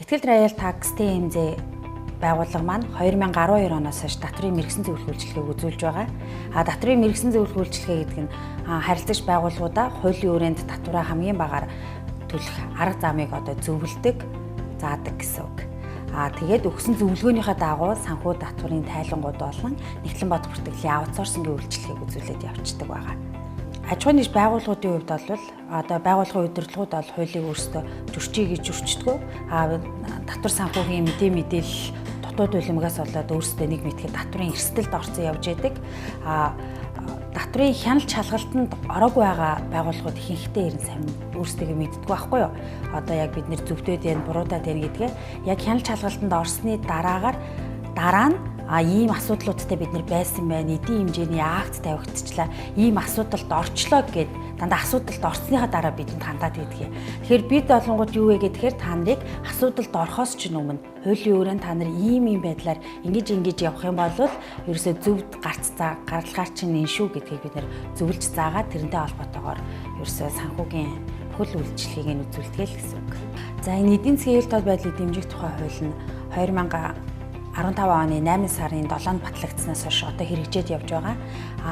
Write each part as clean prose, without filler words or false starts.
Итгэл Royal Tax TMZ байгууллага маань 2012 оноос хойш татврын мэргэсэн зөвлөх үйлчилгээг үзүүлж байгаа. Татврын мэргэсэн зөвлөх үйлчилгээ гэдэг нь харилцагч байгууллагуудаа хуулийн хүрээнд татвараа хамгийн багаар төлөх арга замыг зөвлөдөг, заадаг гэсэн үг. Тэгээд өгсөн зөвлөгөөнийхөө дагуу санхүү татврын тайлангууд болон Нэгтлэн бод бүртгэлийн аутсорсингийн үйлчилгээг үзүүлээд явцдаг байгаа. Аж ахуйн нэгж байгууллагуудын хувьд бол байгууллагын удирдлагууд бол хуулийг өөрсдөө зөрчиж гэж зөрчдөг. Татвар санхүүгийн мэдээлэл дутууд улимгаас болоод өөрсдөө нэг мэдхэд татврын эрсдэлд орсон явж байдаг. Татврын хяналт шалгалтанд ороогүй байгаа байгууллагууд ихэнхдээ ерэн сайн өөрсдөө мэддэг байхгүй юу? Яг бид нэр зөвдөд байна, буруудаад байна гэдгээ яг хяналт шалгалтанд орсны дараа нь ийм асуудлуудтай бид нар байсан байна. Эдийн хэмжээний акт тавигдчихлаа. Ийм асуудалд орчлоо гэд дандаа асуудалд орсныхаа дараа бидэнд хандаад идэх юм. Тэгэхээр бид олонгууд юу вэ гэхээр та нарыг асуудалд орохоос ч өмнө хуулийн өрөөнд та нар ийм байдлаар ингэж явах юм бол ерөөсөө зөвд гаргалгаар чинь энэ шүү гэдгийг бид нар зөвлөж заагаад тэрнтэй холбоотойгоор ерөөсөө санхүүгийн хөл үйлчлэгийг нь үзүүлдэг л гэсэн үг. За энэ эдийн засгийн эрэлт байдлыг дэмжих тухай хууль нь 2015 оны 8 сарын 7-нд батлагдсанаас хойш хэрэгжээд явж байгаа.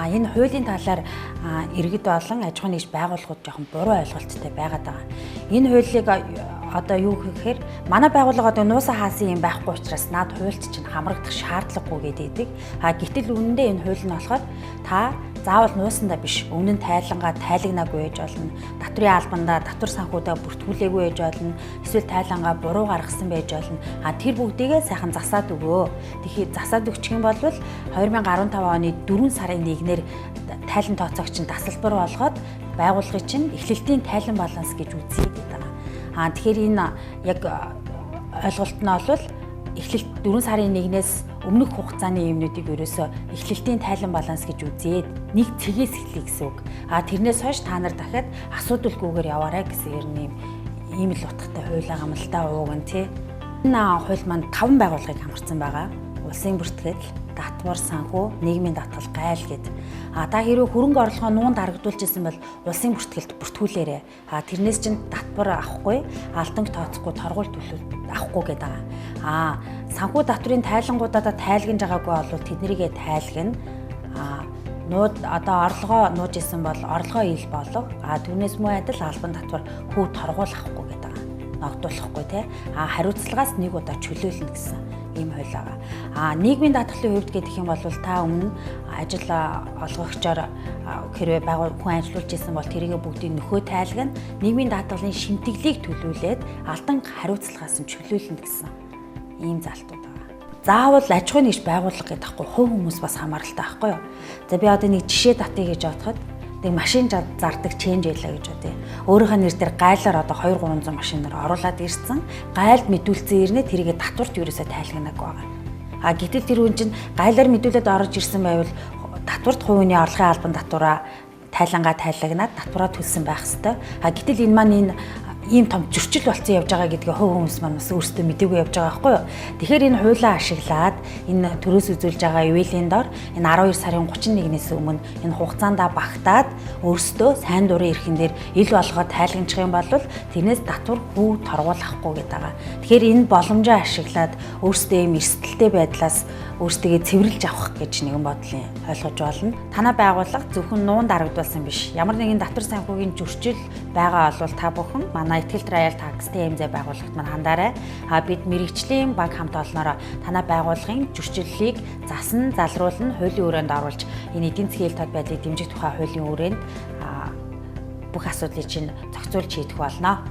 Энэ хуулийн талаар иргэд болон аж ахуйн нэгж байгууллагууд жоохон буруу ойлголттой байгаад байгаа. Энэ хуулийг юу гэхээр манай байгууллага нуусаа хаасан юм байхгүй учраас наад хуульд чинь хамрагдах шаардлагагүй гэдэг. Гэтэл үнэндээ энэ хууль нь болохоор та заавал нуусандаа биш, өмнө нь тайлагнаа тайлагнаагүй байж болно. Татврын албандаа татвар санхүүдээ бүртгүүлээгүй байж болно. Эсвэл тайлангаа буруу гаргасан байж болно. Тэр бүгдийгээ сайхан засаад өгөө. Тэгэхээр засаад өгчих юм бол 2015 оны 4 сарын 1-ээр тайлан тооцоогч нь тасалбар болгоод байгууллагын чинь эхлэлтийн тайлан баланс гэж үзье гэдэг байгаа. Тэгэхээр энэ яг ойлголт нь бол эхлэлт 4 сарын 1-ээс өмнөх хугацааны юмнуудыг ерөөсөө эхлэлтийн тайлан баланс гэж үзээд нэг цэгээс эхлэе гэсэн үг. Тэрнээс хойш та нар дахиад асуудалгүйгээр яваарай гэсэн ийм л утгатай хууль байгаа юм л да ууг нь тий. Энэ хууль маань 5 байгууллагыг хамарсан байгаа. Улсын бүртгэл, татвар санхүү, нийгмийн даатгал, гайл гэд. Та хэрвээ хөрөнгө орлогоо нуунд харагдуулжсэн бол улсын бүртгэлд бүртгүүлээрэй. Тэрнээс чинь татвар авахгүй, алданг тооцохгүй, торгуул төлөв авахгүй гэдэг байгаа. Санхүү татврын тайлангуудаа тайлгнаж байгаагүй бол тэднэрийгээ тайлгна. Орлогоо нууж исэн бол орлогоо ил болов. Түүнээс муу адил албан татвар хөв торгуул авахгүй гэдэг байгаа. Ногдуулахгүй тий. Хариуцлагаас нэг удаа чөлөөлнө гэсэн ийм хууль байгаа. Нийгмийн даатгалын хувьд гэдэг юм бол та өмнө ажил олгогчоор хэрвээ хүн ажиллуулж исэн бол тэрийгэ бүгдийг нөхөө тайлгна. Нийгмийн даатгалын шимтгэлийг төлүүлээд алдан хариуцлагаас нь чөлөөлнө гэсэн ийм залтууд байгаа. Заавал аж ахуйн нэгж байгууллага гэдэгхгүй хувь хүмүүс бас хамааралтай байхгүй юу? За би нэг жишээ татъя гэж бодоход машин зардаг ченж ялаа гэж бодъё. Өөрийнхөө нэр дээр гайлаар 200-300 машинаар оруулаад ирсэн. Гайлд мэдүүлсэн ирнэ тэрийгэ татварт ерөөсөө тайлгнаагүй байгаа. Гэтэл тэр хүн чинь гайлаар мэдүүлээд орж ирсэн байвал татварт хувийн орлогын албан татвараа тайлангаа тайлагнаад татвараа төлсөн байх ёстой. Гэтэл энэ маань ийм том зөрчил болцсон явж байгаа гэдгийг хувь хүмүүс маань бас өөрсдөө мэдээгүй явж байгаа байхгүй юу. Тэгэхээр энэ хуулиа ашиглаад энэ төрөөс үзүүлж байгаа ивэлийн дор энэ 12 сарын 31-ээс өмнө энэ хугацаанд багтаад өөрсдөө сайн дурын эрхэн дээр ил болгоод тайлгначих юм бол тэрнээс татвар хөв торгуулахгүй гэдэг байгаа. Тэгэхээр энэ боломжоо ашиглаад өөрсдөө ийм эрсдэлтэй байдлаас өөрсдөө цэвэрлж авах гэж нэгэн бодлын ойлгож болно. Танай байгууллага зөвхөн нуунд дарагдуулсан биш. Ямар нэгэн татвар санхүүгийн зөрчил байгаа бол та бүхэн манай Итгэл Royal Tax TMZ байгууллагт маань хандаарай. Бид мэрэгжлийн баг хамт олноороо танай байгууллагын зөрчиллийг засан залруулна, хуулийн өрөөнд оруулж энэ эдийн засгийн эрэлт байдлыг дэмжих тухай хуулийн өрөөнд бүх асуудлыг чинь зохицуулж хийдэх болно.